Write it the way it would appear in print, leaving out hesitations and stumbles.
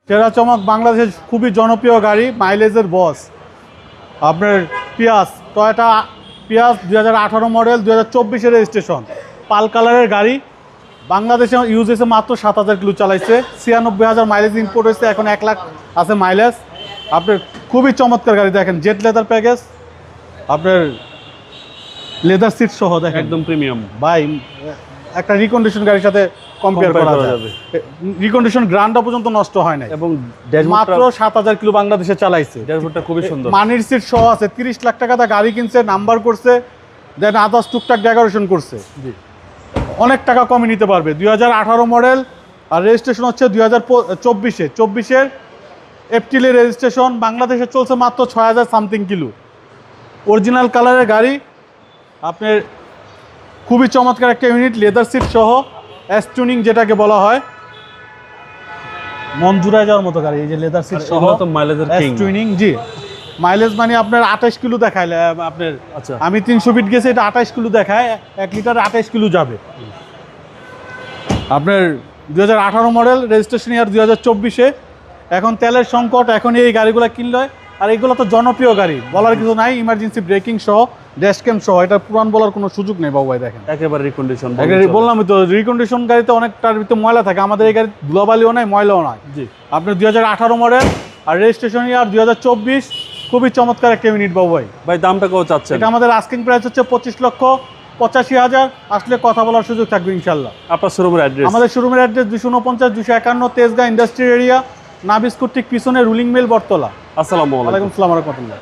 সেরা চমক বাংলাদেশের খুবই জনপ্রিয় গাড়ি, মাইলেজের বস আপনার পিয়াস, টয়োটা পিয়াস 2018 মডেল, 2024 রেজিস্ট্রেশন, পাল কালারের গাড়ি। বাংলাদেশে ইউজ হয়েছে মাত্র 7000 কিলো চালাইছে, 96,000 মাইলেজ ইম্পোর্ট হয়েছে, এখন 1 লাখ আছে মাইলেজ। আপনার খুবই চমৎকার গাড়ি, দেখেন জেট লেদার প্যাকেজ, আপনার লেদার সিট সহ, দেখেন একদম প্রিমিয়াম ভাই। একটা রিকন্ডিশন গাড়ির সাথে কম্পেয়ার করা যাবে। রিকন্ডিশন গ্রান্ডটা পর্যন্ত নষ্ট হয় না, এবং মাত্র 7000 কিলো বাংলাদেশে চালাইছে। ড্যাশবোর্ডটা খুবই সুন্দর, মানির সিট সহ আছে। 30 লাখ টাকা দা গাড়ি কিনছে, নাম্বার করছে, দেন আদার্স টুকটাক ডেকোরেশন করছে, অনেক টাকা কমে নিতে পারবে। 2018 মডেল আর রেজিস্ট্রেশন হচ্ছে 2024-এর এপ্রিলের রেজিস্ট্রেশন। বাংলাদেশে চলছে মাত্র 6000 সামথিং কিলো। অরিজিনাল কালারের গাড়ি, আপনার খুবই চমৎকার একটা ইউনিট, লেদার সিট সহ, এস টিউনিং যেটাকে বলা হয়, মন জুড়ায় যাওয়ার মতো গাড়ি। এই যে লেদার সিট সহ, মাইলেজের এস টিউনিং। জি, মাইলেজ মানে আপনার 28 কিলো দেখায় আপনার। আচ্ছা, আমি 300 ফিট গেছি, এটা 28 কিলো দেখায়, 1 লিটার 28 কিলো যাবে। আপনার 2018 মডেল, রেজিস্ট্রেশন ইয়ার 2024-এ। এখন তেলের সংকট, এখন এই গাড়িগুলো কিনলে, আর এগুলো তো জনপ্রিয় গাড়ি, বলার কিছু নাই। ইমার্জেন্সি ব্রেকিং সহ, ড্যাশ ক্যাম সহ, এটা পুরান বলার কোনো সুযোগ নেই বাবু ভাই। দেখেন একেবারে রিকন্ডিশন, বললাম তো, রিকন্ডিশন গাড়িতে অনেকটার ভিতরে ময়লা থাকে, আমাদের এই গাড়ি ধুলাবালিও নাই, ময়লাও নাই। জি, আপনার 2018 মডেল আর রেজিস্ট্রেশন ইয়ার 2024, খুবই চমৎকার একটা ইউনিট বাবু ভাই। ভাই দামটা কত চাচ্ছেন? এটা আমাদের আস্কিং প্রাইস হচ্ছে 25,85,000। আসলে কথা বলার সুযোগ থাকবে ইনশাল্লাহ। আপনার শোরুমের অ্যাড্রেস? আমাদের শোরুমের অ্যাড্রেস 249-251 তেজগাঁ ইন্ডাস্ট্রিয়াল এরিয়া, নাবিস কর্তৃক পিছনে রুলিং মিল, বটতলা। আসসালামু আলাইকুম। ওয়ালাইকুম আসসালাম ওয়া রাহমাতুল্লাহ।